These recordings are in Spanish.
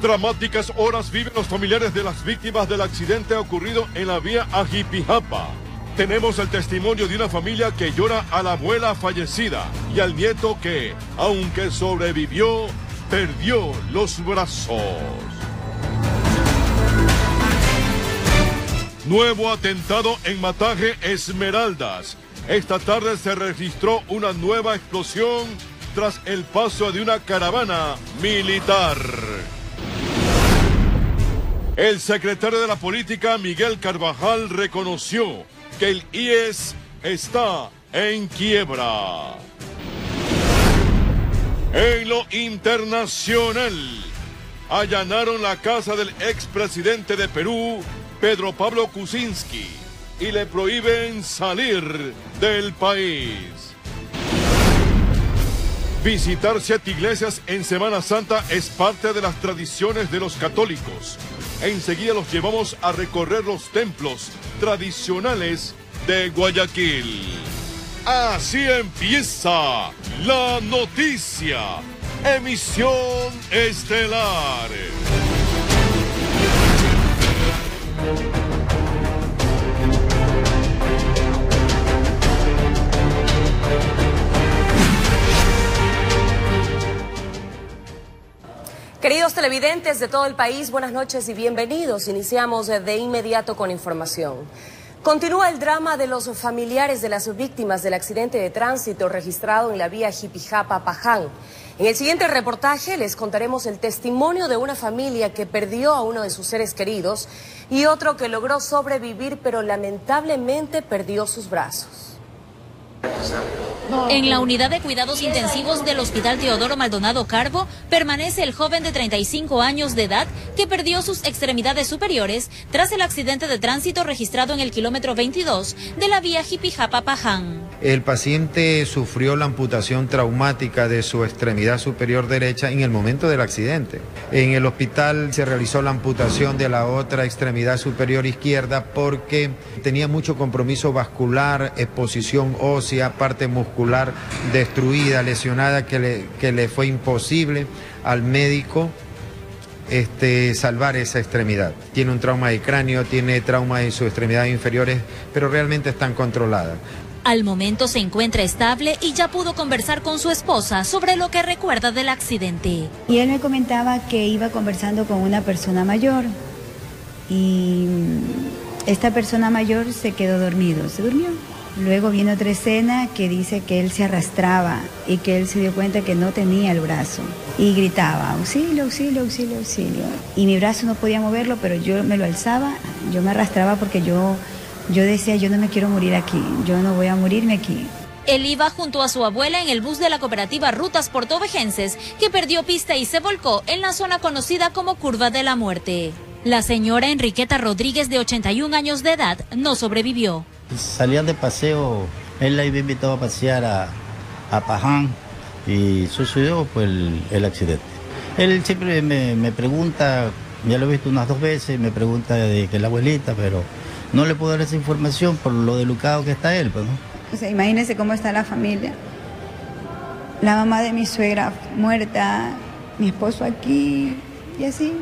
Dramáticas horas viven los familiares de las víctimas del accidente ocurrido en la vía Ajipijapa. Tenemos el testimonio de una familia que llora a la abuela fallecida y al nieto que, aunque sobrevivió, perdió los brazos. Nuevo atentado en Mataje, Esmeraldas. Esta tarde se registró una nueva explosión tras el paso de una caravana militar. El secretario de la Política, Miguel Carvajal, reconoció que el IES está en quiebra. En lo internacional, allanaron la casa del expresidente de Perú, Pedro Pablo Kuczynski, y le prohíben salir del país. Visitar 7 iglesias en Semana Santa es parte de las tradiciones de los católicos. Enseguida los llevamos a recorrer los templos tradicionales de Guayaquil. Así empieza la noticia. Emisión estelar. Queridos televidentes de todo el país, buenas noches y bienvenidos. Iniciamos de inmediato con información. Continúa el drama de los familiares de las víctimas del accidente de tránsito registrado en la vía Jipijapa-Paján. En el siguiente reportaje les contaremos el testimonio de una familia que perdió a uno de sus seres queridos y otro que logró sobrevivir, pero lamentablemente perdió sus brazos. En la unidad de cuidados intensivos del Hospital Teodoro Maldonado Carbo permanece el joven de 35 años de edad que perdió sus extremidades superiores tras el accidente de tránsito registrado en el kilómetro 22 de la vía Jipijapa-Paján. El paciente sufrió la amputación traumática de su extremidad superior derecha en el momento del accidente. En el hospital se realizó la amputación de la otra extremidad superior izquierda porque tenía mucho compromiso vascular, exposición ósea, parte muscular destruida, lesionada, que le fue imposible al médico salvar esa extremidad. Tiene un trauma de cráneo, tiene trauma en sus extremidades inferiores, pero realmente están controladas. Al momento se encuentra estable y ya pudo conversar con su esposa sobre lo que recuerda del accidente. Y él me comentaba que iba conversando con una persona mayor y esta persona mayor se quedó dormido, se durmió. Luego viene otra escena que dice que él se arrastraba y que él se dio cuenta que no tenía el brazo y gritaba, auxilio, auxilio, auxilio, auxilio. Y mi brazo no podía moverlo, pero yo me lo alzaba, yo me arrastraba porque yo decía, yo no me quiero morir aquí, yo no voy a morirme aquí. Él iba junto a su abuela en el bus de la cooperativa Rutas Portovejenses, que perdió pista y se volcó en la zona conocida como Curva de la Muerte. La señora Enriqueta Rodríguez, de 81 años de edad, no sobrevivió. Salían de paseo, él la había invitado a pasear a Paján y sucedió pues el accidente. Él siempre me pregunta, ya lo he visto unas 2 veces, me pregunta de que la abuelita, pero no le puedo dar esa información por lo delicado que está él, pues, ¿no? O sea, imagínense cómo está la familia. La mamá de mi suegra muerta, mi esposo aquí y así.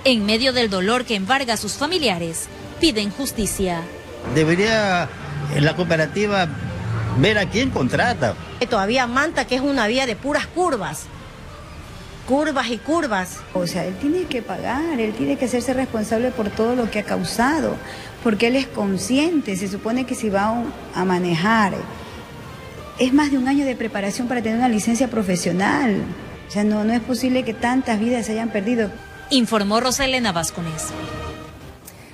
En medio del dolor que embarga a sus familiares, piden justicia. Debería la cooperativa ver a quién contrata. Todavía Manta, que es una vía de puras curvas. Curvas y curvas. O sea, él tiene que pagar, él tiene que hacerse responsable por todo lo que ha causado, porque él es consciente, se supone que si va a manejar, es más de 1 año de preparación para tener una licencia profesional. O sea, no es posible que tantas vidas se hayan perdido. Informó Roselena Vázquez.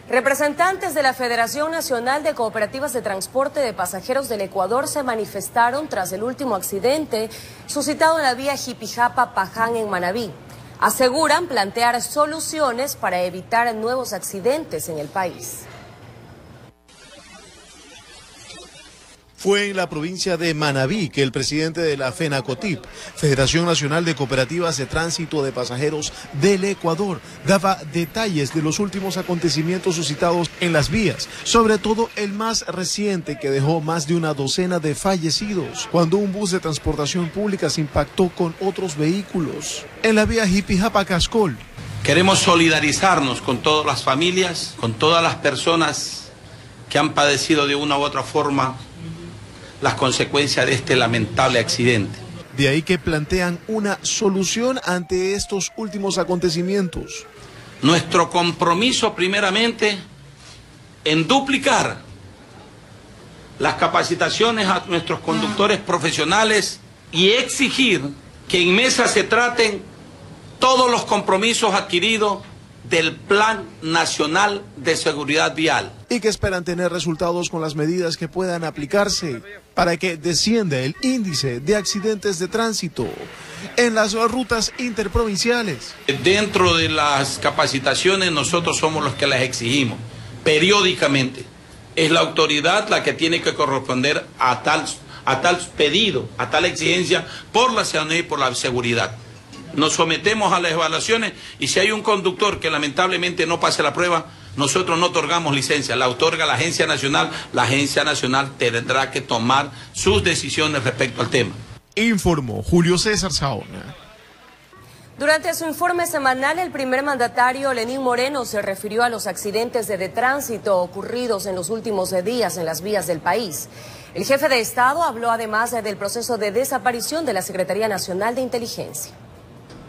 Representantes de la Federación Nacional de Cooperativas de Transporte de Pasajeros del Ecuador se manifestaron tras el último accidente suscitado en la vía Jipijapa-Paján en Manabí. Aseguran plantear soluciones para evitar nuevos accidentes en el país. Fue en la provincia de Manabí que el presidente de la FENACOTIP, Federación Nacional de Cooperativas de Tránsito de Pasajeros del Ecuador, daba detalles de los últimos acontecimientos suscitados en las vías, sobre todo el más reciente que dejó más de una docena de fallecidos, cuando un bus de transportación pública se impactó con otros vehículos en la vía Jipijapa-Cascol, Queremos solidarizarnos con todas las familias, con todas las personas que han padecido de una u otra forma las consecuencias de este lamentable accidente. De ahí que plantean una solución ante estos últimos acontecimientos. Nuestro compromiso primeramente en duplicar las capacitaciones a nuestros conductores profesionales y exigir que en mesa se traten todos los compromisos adquiridos del Plan Nacional de Seguridad Vial. Y que esperan tener resultados con las medidas que puedan aplicarse para que descienda el índice de accidentes de tránsito en las rutas interprovinciales. Dentro de las capacitaciones nosotros somos los que las exigimos periódicamente. Es la autoridad la que tiene que corresponder a tal pedido, a tal exigencia por la ciudadanía y por la seguridad. Nos sometemos a las evaluaciones y si hay un conductor que lamentablemente no pase la prueba, nosotros no otorgamos licencia, la otorga la Agencia Nacional tendrá que tomar sus decisiones respecto al tema. Informó Julio César Saona. Durante su informe semanal, el primer mandatario Lenín Moreno se refirió a los accidentes de tránsito ocurridos en los últimos días en las vías del país. El jefe de Estado habló además del proceso de desaparición de la Secretaría Nacional de Inteligencia.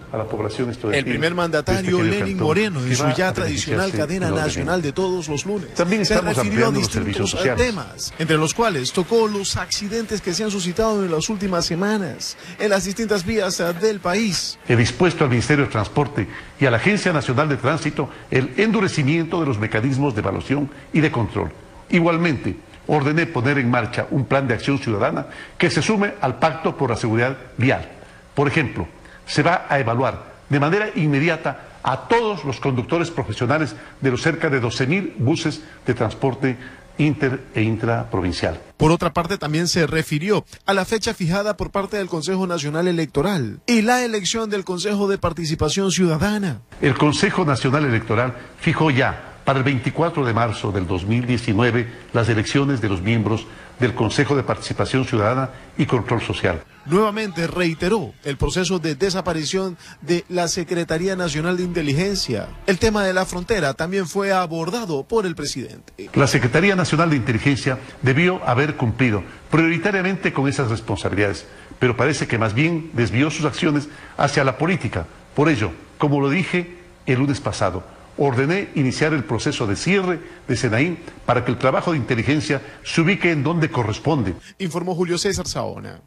A la población estudiantil. El primer mandatario Lenín Moreno, en su ya tradicional cadena nacional de todos los lunes, también se refirió a distintos sociales, temas, entre los cuales tocó los accidentes que se han suscitado en las últimas semanas en las distintas vías del país. He dispuesto al Ministerio de Transporte y a la Agencia Nacional de Tránsito el endurecimiento de los mecanismos de evaluación y de control. Igualmente, ordené poner en marcha un plan de acción ciudadana que se sume al Pacto por la Seguridad Vial. Por ejemplo, se va a evaluar de manera inmediata a todos los conductores profesionales de los cerca de 12.000 buses de transporte inter e intraprovincial. Por otra parte, también se refirió a la fecha fijada por parte del Consejo Nacional Electoral y la elección del Consejo de Participación Ciudadana. El Consejo Nacional Electoral fijó ya para el 24 de marzo del 2019 las elecciones de los miembros del Consejo de Participación Ciudadana y Control Social. Nuevamente reiteró el proceso de desaparición de la Secretaría Nacional de Inteligencia. El tema de la frontera también fue abordado por el presidente. La Secretaría Nacional de Inteligencia debió haber cumplido prioritariamente con esas responsabilidades, pero parece que más bien desvió sus acciones hacia la política. Por ello, como lo dije el lunes pasado, ordené iniciar el proceso de cierre de SENAIN para que el trabajo de inteligencia se ubique en donde corresponde. Informó Julio César Saona.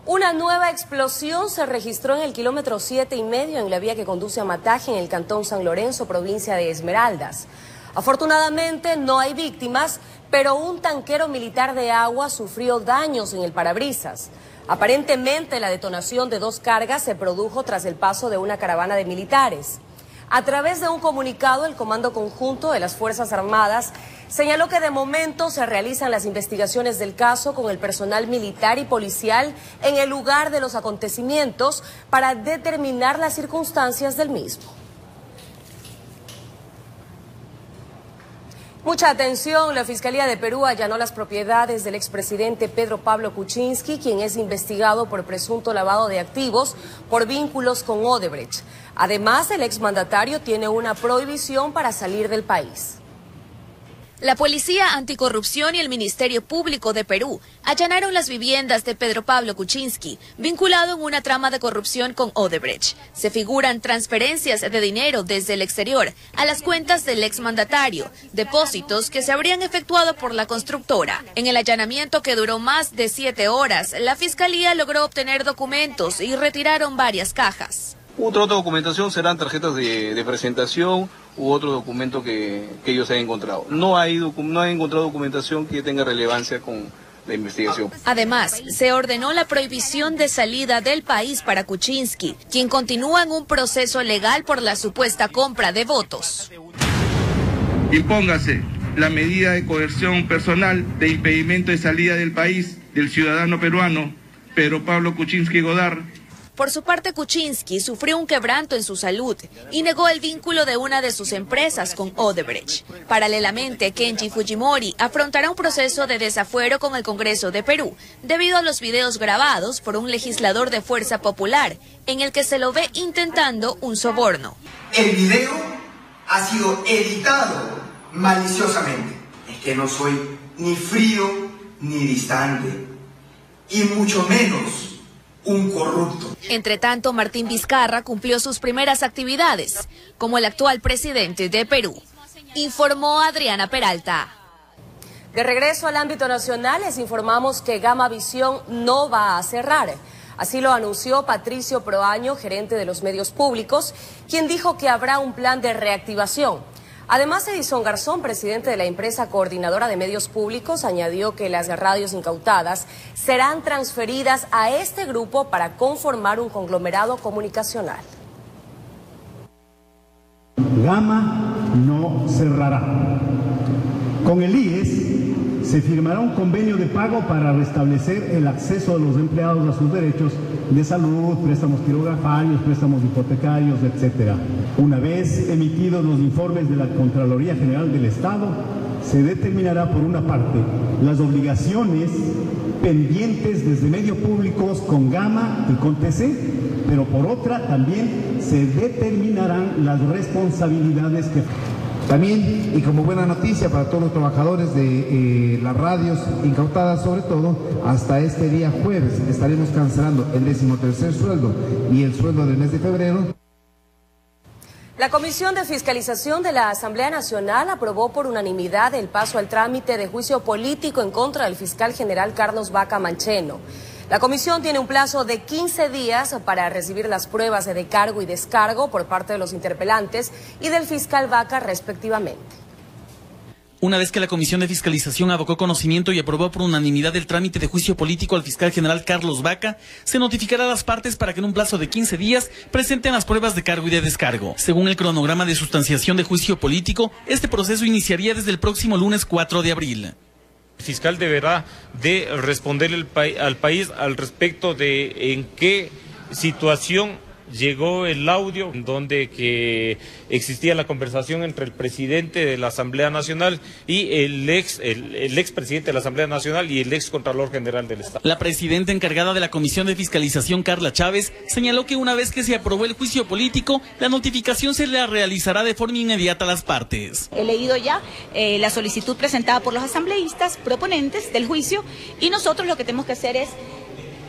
Una nueva explosión se registró en el kilómetro 7,5 en la vía que conduce a Mataje, en el cantón San Lorenzo, provincia de Esmeraldas. Afortunadamente no hay víctimas, pero un tanquero militar de agua sufrió daños en el parabrisas. Aparentemente la detonación de 2 cargas se produjo tras el paso de una caravana de militares. A través de un comunicado, el Comando Conjunto de las Fuerzas Armadas señaló que de momento se realizan las investigaciones del caso con el personal militar y policial en el lugar de los acontecimientos para determinar las circunstancias del mismo. Mucha atención, la Fiscalía de Perú allanó las propiedades del expresidente Pedro Pablo Kuczynski, quien es investigado por presunto lavado de activos por vínculos con Odebrecht. Además, el exmandatario tiene una prohibición para salir del país. La Policía Anticorrupción y el Ministerio Público de Perú allanaron las viviendas de Pedro Pablo Kuczynski, vinculado en una trama de corrupción con Odebrecht. Se figuran transferencias de dinero desde el exterior a las cuentas del exmandatario, depósitos que se habrían efectuado por la constructora. En el allanamiento, que duró más de 7 horas, la Fiscalía logró obtener documentos y retiraron varias cajas. Otra documentación serán tarjetas de presentación u otro documento que ellos hayan encontrado. No han encontrado documentación que tenga relevancia con la investigación. Además, se ordenó la prohibición de salida del país para Kuczynski, quien continúa en un proceso legal por la supuesta compra de votos. Impóngase la medida de coerción personal de impedimento de salida del país del ciudadano peruano Pedro Pablo Kuczynski Godard. Por su parte, Kuczynski sufrió un quebranto en su salud y negó el vínculo de una de sus empresas con Odebrecht. Paralelamente, Kenji Fujimori afrontará un proceso de desafuero con el Congreso de Perú debido a los videos grabados por un legislador de Fuerza Popular en el que se lo ve intentando un soborno. El video ha sido editado maliciosamente. Es que no soy ni frío ni distante, y mucho menos un corrupto. Entre tanto, Martín Vizcarra cumplió sus primeras actividades como el actual presidente de Perú, informó Adriana Peralta. De regreso al ámbito nacional, les informamos que Gama Visión no va a cerrar. Así lo anunció Patricio Proaño, gerente de los medios públicos, quien dijo que habrá un plan de reactivación. Además, Edison Garzón, presidente de la empresa coordinadora de medios públicos, añadió que las radios incautadas serán transferidas a este grupo para conformar un conglomerado comunicacional. Gama no cerrará. Con el IES se firmará un convenio de pago para restablecer el acceso de los empleados a sus derechos de salud, préstamos quirografarios, préstamos hipotecarios, etc. Una vez emitidos los informes de la Contraloría General del Estado, se determinará por una parte las obligaciones pendientes desde medios públicos con Gama y con TC, pero por otra también se determinarán las responsabilidades que... También, y como buena noticia para todos los trabajadores de las radios incautadas, sobre todo, hasta este día jueves estaremos cancelando el 13º sueldo y el sueldo del mes de febrero. La Comisión de Fiscalización de la Asamblea Nacional aprobó por unanimidad el paso al trámite de juicio político en contra del fiscal general Carlos Vaca Mancheno. La comisión tiene un plazo de 15 días para recibir las pruebas de cargo y descargo por parte de los interpelantes y del fiscal Vaca respectivamente. Una vez que la Comisión de Fiscalización abocó conocimiento y aprobó por unanimidad el trámite de juicio político al fiscal general Carlos Vaca, se notificará a las partes para que en un plazo de 15 días presenten las pruebas de cargo y de descargo. Según el cronograma de sustanciación de juicio político, este proceso iniciaría desde el próximo lunes 4 de abril. El fiscal deberá de responder al país al respecto de en qué situación llegó el audio donde que existía la conversación entre el presidente de la Asamblea Nacional y el ex presidente de la Asamblea Nacional y el ex Contralor General del Estado. La presidenta encargada de la Comisión de Fiscalización, Carla Chávez, señaló que una vez que se aprobó el juicio político, la notificación se la realizará de forma inmediata a las partes. He leído ya la solicitud presentada por los asambleístas proponentes del juicio y nosotros lo que tenemos que hacer es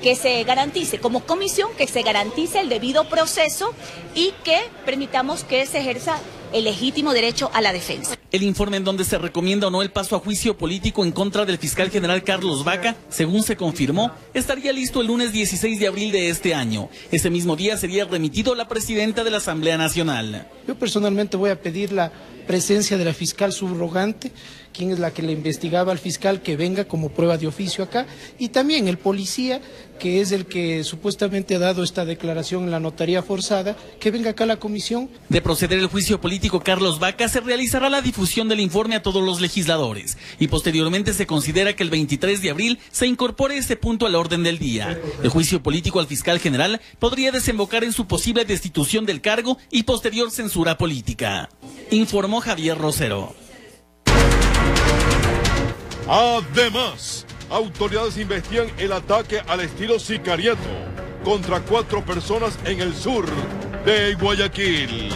que se garantice, como comisión, que se garantice el debido proceso y que permitamos que se ejerza el legítimo derecho a la defensa. El informe en donde se recomienda o no el paso a juicio político en contra del fiscal general Carlos Vaca, según se confirmó, estaría listo el lunes 16 de abril de este año. Ese mismo día sería remitido a la presidenta de la Asamblea Nacional. Yo personalmente voy a pedir la presencia de la fiscal subrogante, quien es la que le investigaba al fiscal, que venga como prueba de oficio acá, y también el policía, que es el que supuestamente ha dado esta declaración en la notaría forzada, que venga acá a la comisión. De proceder el juicio político Carlos Vaca, se realizará la difusión del informe a todos los legisladores y posteriormente se considera que el 23 de abril se incorpore este punto al orden del día. El juicio político al fiscal general podría desembocar en su posible destitución del cargo y posterior censura política. Informó Javier Rosero. Además, autoridades investigan el ataque al estilo sicariato contra 4 personas en el sur de Guayaquil.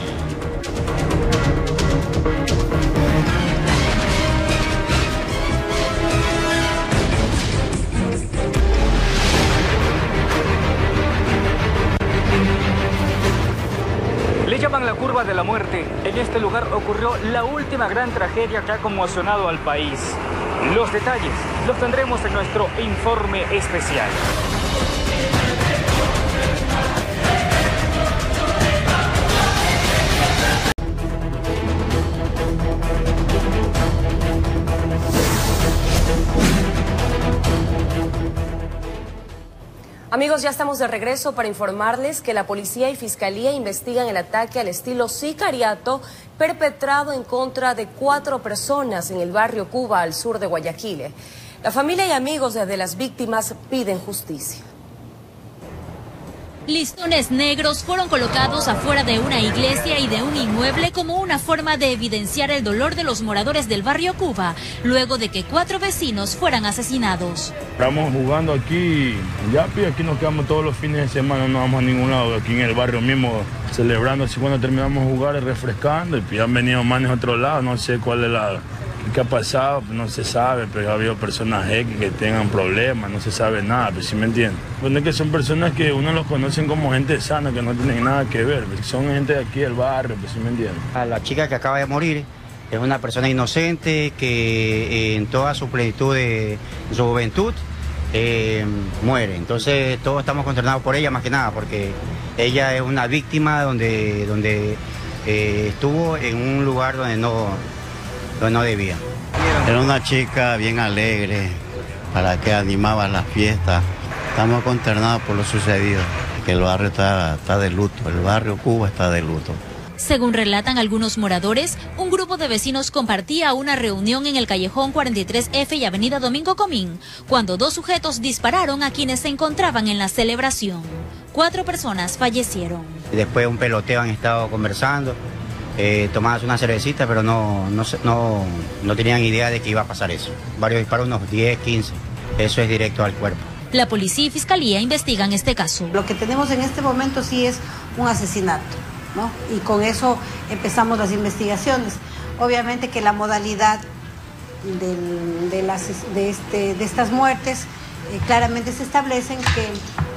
Le llaman la curva de la muerte. En este lugar ocurrió la última gran tragedia que ha conmocionado al país. Los detalles los tendremos en nuestro informe especial. Amigos, ya estamos de regreso para informarles que la policía y fiscalía investigan el ataque al estilo sicariato perpetrado en contra de 4 personas en el barrio Cuba, al sur de Guayaquil. La familia y amigos de las víctimas piden justicia. Listones negros fueron colocados afuera de una iglesia y de un inmueble como una forma de evidenciar el dolor de los moradores del barrio Cuba, luego de que 4 vecinos fueran asesinados. Estamos jugando aquí, aquí nos quedamos todos los fines de semana, no vamos a ningún lado, aquí en el barrio mismo, celebrando así cuando terminamos de jugar y refrescando, y han venido manes a otro lado, no sé cuál es qué ha pasado, no se sabe, pero ha habido personas que tengan problemas, no se sabe nada, pero sí me entienden. Bueno, es que son personas que uno los conocen como gente sana, que no tienen nada que ver, son gente de aquí del barrio, pues sí me entienden. A la chica que acaba de morir es una persona inocente que en toda su plenitud de su juventud muere. Entonces todos estamos consternados por ella más que nada, porque ella es una víctima donde estuvo en un lugar donde no debía. Era una chica bien alegre, para que animaba las fiestas. Estamos consternados por lo sucedido, que el barrio está de luto, el barrio Cuba está de luto. Según relatan algunos moradores, un grupo de vecinos compartía una reunión en el callejón 43F y avenida Domingo Comín, cuando 2 sujetos dispararon a quienes se encontraban en la celebración. 4 personas fallecieron. Después un peloteo han estado conversando. Tomadas una cervecita, pero no tenían idea de que iba a pasar eso. Varios disparos, unos 10, 15. Eso es directo al cuerpo. La policía y fiscalía investigan este caso. Lo que tenemos en este momento sí es un asesinato, ¿no? Y con eso empezamos las investigaciones. Obviamente que la modalidad de estas muertes claramente se establecen que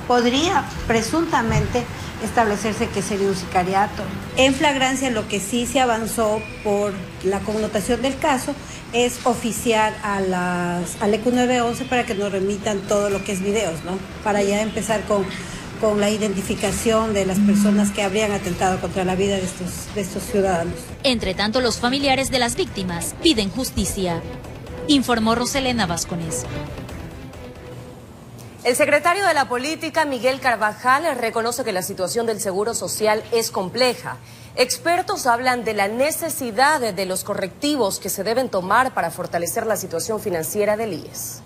podría presuntamente establecerse que sería un sicariato. En flagrancia, lo que sí se avanzó por la connotación del caso es oficiar al ECU 911 para que nos remitan todo lo que es videos, ¿no? Para ya empezar con la identificación de las personas que habrían atentado contra la vida de estos ciudadanos. Entre tanto, los familiares de las víctimas piden justicia, informó Roselena Vázquez. El secretario de la Política, Miguel Carvajal, reconoce que la situación del Seguro Social es compleja. Expertos hablan de la necesidad de los correctivos que se deben tomar para fortalecer la situación financiera del IES.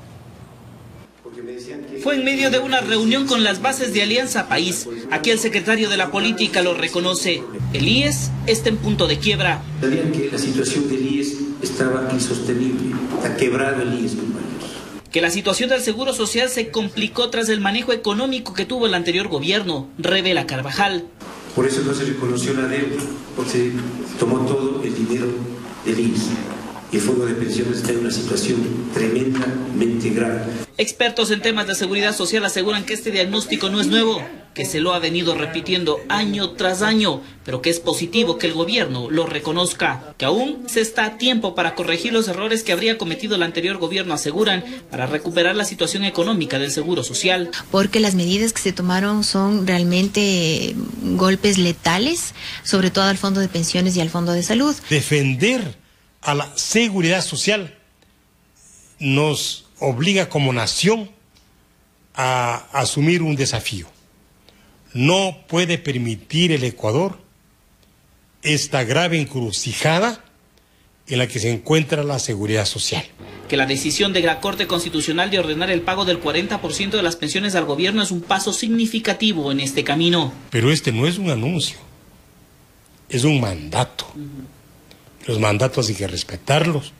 Fue en medio de una reunión con las bases de Alianza País. Aquí el secretario de la Política lo reconoce. El IES está en punto de quiebra. Sabían que la situación del IES estaba insostenible. Está quebrado el IES, compañeros. Que la situación del Seguro Social se complicó tras el manejo económico que tuvo el anterior gobierno, revela Carvajal. Por eso no se reconoció la deuda, porque se tomó todo el dinero del IES. Y el Fondo de Pensiones está en una situación tremendamente grave. Expertos en temas de seguridad social aseguran que este diagnóstico no es nuevo, que se lo ha venido repitiendo año tras año, pero que es positivo que el gobierno lo reconozca, que aún se está a tiempo para corregir los errores que habría cometido el anterior gobierno, aseguran, para recuperar la situación económica del Seguro Social. Porque las medidas que se tomaron son realmente golpes letales, sobre todo al Fondo de Pensiones y al Fondo de Salud. Defender a la seguridad social nos obliga como nación a asumir un desafío. No puede permitir el Ecuador esta grave encrucijada en la que se encuentra la seguridad social. Que la decisión de la Corte Constitucional de ordenar el pago del 40% de las pensiones al gobierno es un paso significativo en este camino. Pero este no es un anuncio, es un mandato. Los mandatos hay que respetarlos,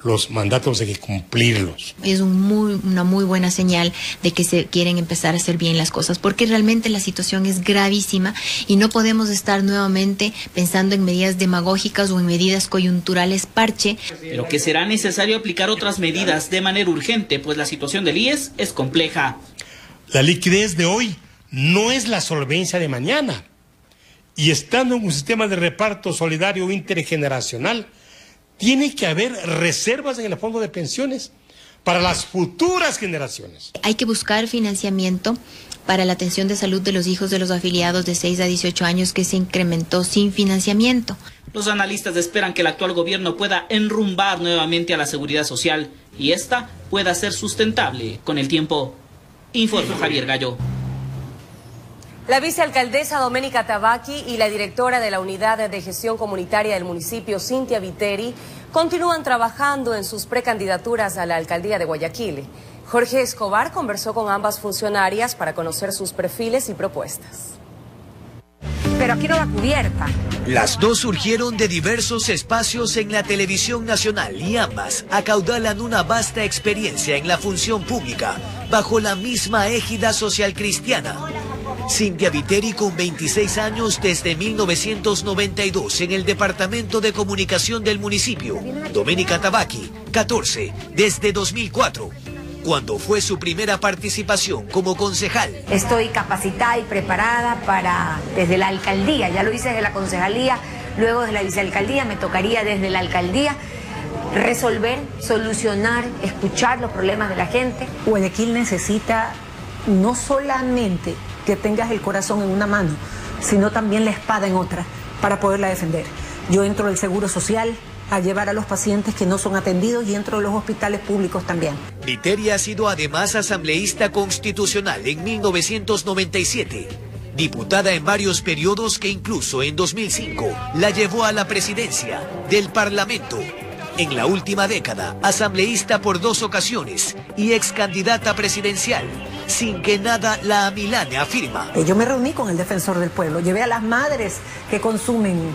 los mandatos hay que cumplirlos. Es una muy buena señal de que se quieren empezar a hacer bien las cosas, porque realmente la situación es gravísima y no podemos estar nuevamente pensando en medidas demagógicas o en medidas coyunturales parche. Pero que será necesario aplicar otras medidas de manera urgente, pues la situación del IES es compleja. La liquidez de hoy no es la solvencia de mañana. Y estando en un sistema de reparto solidario intergeneracional, tiene que haber reservas en el fondo de pensiones para las futuras generaciones. Hay que buscar financiamiento para la atención de salud de los hijos de los afiliados de 6 a 18 años que se incrementó sin financiamiento. Los analistas esperan que el actual gobierno pueda enrumbar nuevamente a la seguridad social y esta pueda ser sustentable con el tiempo. Informa Javier Gallo. La vicealcaldesa Doménica Tabaqui y la directora de la Unidad de Gestión Comunitaria del municipio, Cintia Viteri, continúan trabajando en sus precandidaturas a la alcaldía de Guayaquil. Jorge Escobar conversó con ambas funcionarias para conocer sus perfiles y propuestas. Pero aquí no da cubierta. Las dos surgieron de diversos espacios en la televisión nacional y ambas acaudalan una vasta experiencia en la función pública bajo la misma égida social cristiana. Cintia Viteri con 26 años desde 1992 en el Departamento de Comunicación del municipio. Doménica Tabaqui, 14, desde 2004. Cuando fue su primera participación como concejal. Estoy capacitada y preparada desde la alcaldía, ya lo hice desde la concejalía, luego de la vicealcaldía, me tocaría desde la alcaldía resolver, solucionar, escuchar los problemas de la gente. Guayaquil necesita no solamente que tengas el corazón en una mano, sino también la espada en otra para poderla defender. Yo entro al Seguro Social a llevar a los pacientes que no son atendidos y entro a los hospitales públicos también. Viteri ha sido además asambleísta constitucional en 1997, diputada en varios periodos que incluso en 2005 la llevó a la presidencia del Parlamento. En la última década, asambleísta por 2 ocasiones y ex candidata presidencial, sin que nada la amilane, afirma. Yo me reuní con el defensor del pueblo, llevé a las madres que consumen,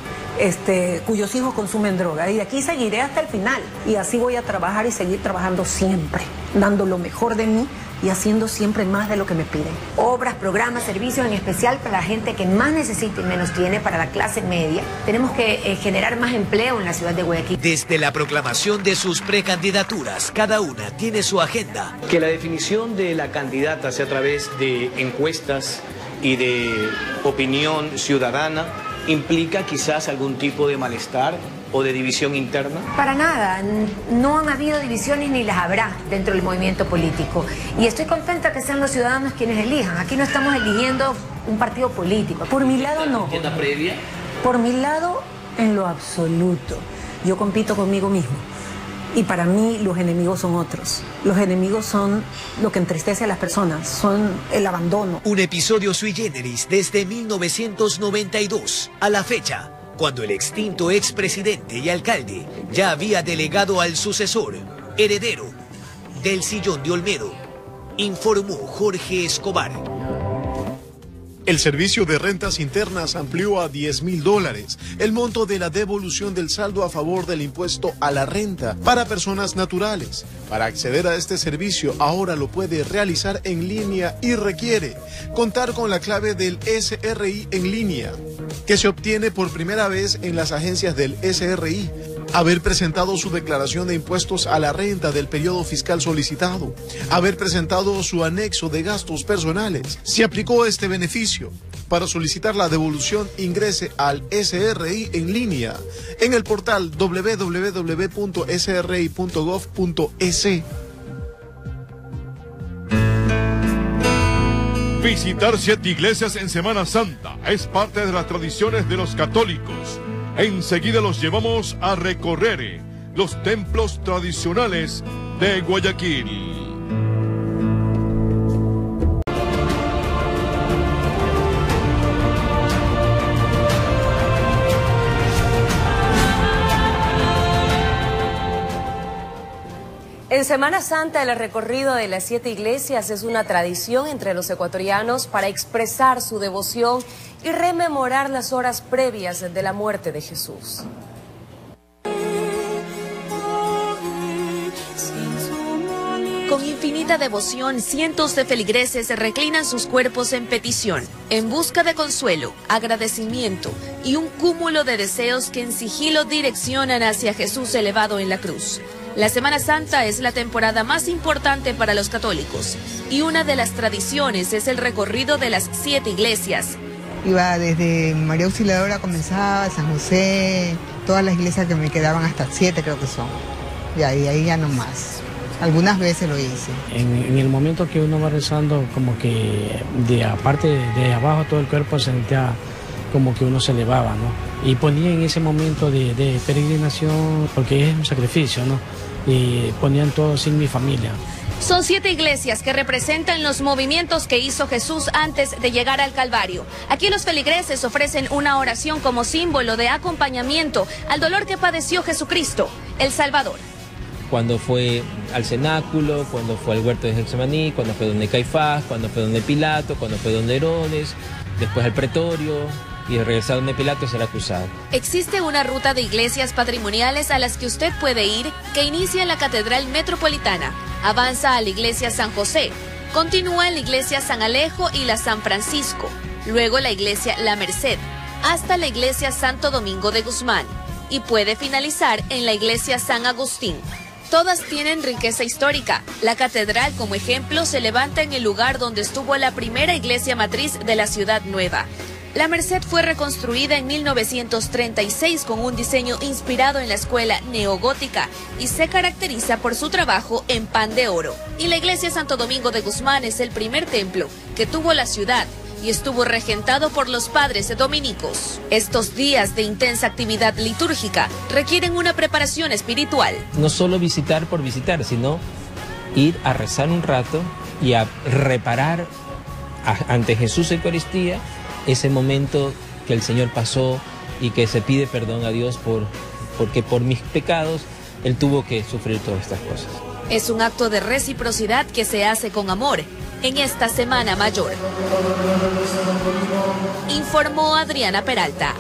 cuyos hijos consumen droga, y de aquí seguiré hasta el final. Y así voy a trabajar y seguir trabajando siempre, dando lo mejor de mí y haciendo siempre más de lo que me piden. Obras, programas, servicios, en especial para la gente que más necesita y menos tiene, para la clase media. Tenemos que generar más empleo en la ciudad de Guayaquil. Desde la proclamación de sus precandidaturas, cada una tiene su agenda. Que la definición de la candidata sea a través de encuestas y de opinión ciudadana implica quizás algún tipo de malestar o de división interna? Para nada, no han habido divisiones ni las habrá dentro del movimiento político. Y estoy contenta que sean los ciudadanos quienes elijan. Aquí no estamos eligiendo un partido político. Por mi lado no. ¿Agenda previa? Por mi lado, en lo absoluto. Yo compito conmigo mismo. Y para mí los enemigos son otros. Los enemigos son lo que entristece a las personas, son el abandono. Un episodio sui generis desde 1992 a la fecha, cuando el extinto expresidente y alcalde ya había delegado al sucesor, heredero del sillón de Olmedo, informó Jorge Escobar. El servicio de rentas internas amplió a $10.000 el monto de la devolución del saldo a favor del impuesto a la renta para personas naturales. Para acceder a este servicio ahora lo puede realizar en línea y requiere contar con la clave del SRI en línea, que se obtiene por primera vez en las agencias del SRI, haber presentado su declaración de impuestos a la renta del periodo fiscal solicitado, haber presentado su anexo de gastos personales. Si aplicó este beneficio, para solicitar la devolución ingrese al SRI en línea en el portal www.sri.gov.es. Visitar 7 iglesias en Semana Santa es parte de las tradiciones de los católicos. Enseguida los llevamos a recorrer los templos tradicionales de Guayaquil. En Semana Santa, el recorrido de las 7 iglesias es una tradición entre los ecuatorianos para expresar su devoción y rememorar las horas previas de la muerte de Jesús. Con infinita devoción, cientos de feligreses reclinan sus cuerpos en petición, en busca de consuelo, agradecimiento y un cúmulo de deseos que en sigilo direccionan hacia Jesús elevado en la cruz. La Semana Santa es la temporada más importante para los católicos y una de las tradiciones es el recorrido de las 7 iglesias. Iba desde María Auxiliadora, comenzaba, San José, todas las iglesias que me quedaban hasta 7 creo que son. Y ahí ya no más. Algunas veces lo hice. En el momento que uno va rezando, como que aparte de abajo todo el cuerpo se sentía como que uno se elevaba, ¿no? Y ponía en ese momento de peregrinación, porque es un sacrificio, ¿no? Y ponían todo sin mi familia. Son 7 iglesias que representan los movimientos que hizo Jesús antes de llegar al Calvario. Aquí los feligreses ofrecen una oración como símbolo de acompañamiento al dolor que padeció Jesucristo, el Salvador. cuando fue al cenáculo, cuando fue al huerto de Getsemaní, cuando fue donde Caifás, cuando fue donde Pilato, cuando fue donde Herodes, después al pretorio y regresado donde Pilato será acusado. Existe una ruta de iglesias patrimoniales a las que usted puede ir que inicia en la Catedral Metropolitana, avanza a la iglesia San José, continúa en la iglesia San Alejo y la San Francisco, luego la iglesia La Merced, hasta la iglesia Santo Domingo de Guzmán y puede finalizar en la iglesia San Agustín. Todas tienen riqueza histórica. La catedral, como ejemplo, se levanta en el lugar donde estuvo la primera iglesia matriz de la Ciudad Nueva. La Merced fue reconstruida en 1936 con un diseño inspirado en la escuela neogótica y se caracteriza por su trabajo en pan de oro. Y la iglesia Santo Domingo de Guzmán es el primer templo que tuvo la ciudad y estuvo regentado por los padres dominicos. Estos días de intensa actividad litúrgica requieren una preparación espiritual. No solo visitar por visitar, sino ir a rezar un rato y a reparar ante Jesús Eucaristía ese momento que el Señor pasó y que se pide perdón a Dios porque por mis pecados Él tuvo que sufrir todas estas cosas. Es un acto de reciprocidad que se hace con amor en esta Semana Mayor. Informó Adriana Peralta.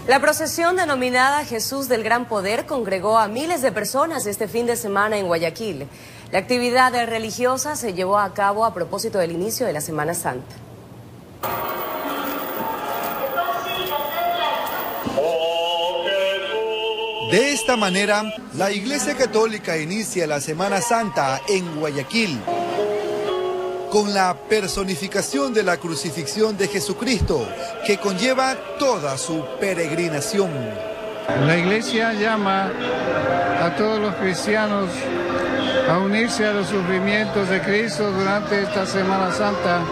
La procesión denominada Jesús del Gran Poder congregó a miles de personas este fin de semana en Guayaquil. La actividad religiosa se llevó a cabo a propósito del inicio de la Semana Santa. De esta manera, la Iglesia Católica inicia la Semana Santa en Guayaquil con la personificación de la crucifixión de Jesucristo, que conlleva toda su peregrinación. La Iglesia llama a todos los cristianos a unirse a los sufrimientos de Cristo durante esta Semana Santa.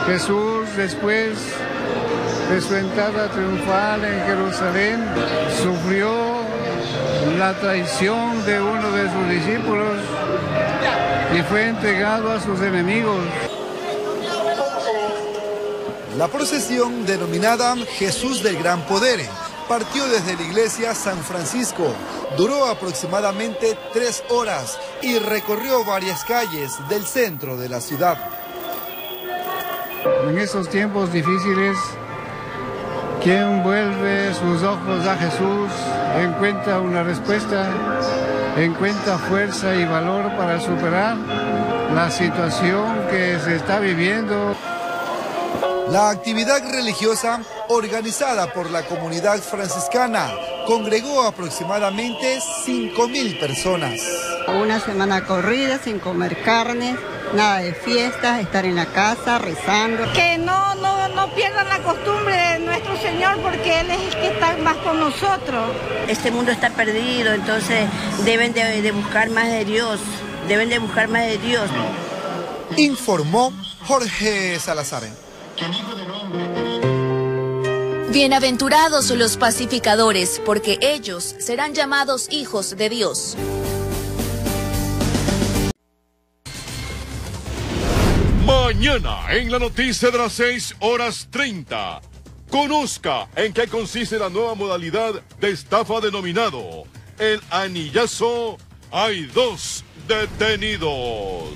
Jesús, después de su entrada triunfal en Jerusalén, sufrió la traición de uno de sus discípulos y fue entregado a sus enemigos. La procesión denominada Jesús del Gran Poder partió desde la iglesia San Francisco, duró aproximadamente 3 horas y recorrió varias calles del centro de la ciudad. En esos tiempos difíciles, quien vuelve sus ojos a Jesús encuentra una respuesta, encuentra fuerza y valor para superar la situación que se está viviendo. La actividad religiosa organizada por la comunidad franciscana congregó aproximadamente 5.000 personas. Una semana corrida sin comer carne, nada de fiestas, estar en la casa rezando. Que no pierdan la costumbre de nuestro Señor, porque Él es el que está más con nosotros. Este mundo está perdido, entonces deben de buscar más de Dios, deben de buscar más de Dios. Informó Jorge Salazar. Bienaventurados los pacificadores, porque ellos serán llamados hijos de Dios. Mañana, en la noticia de las 6:30, conozca en qué consiste la nueva modalidad de estafa denominado el anillazo. Hay 2 detenidos.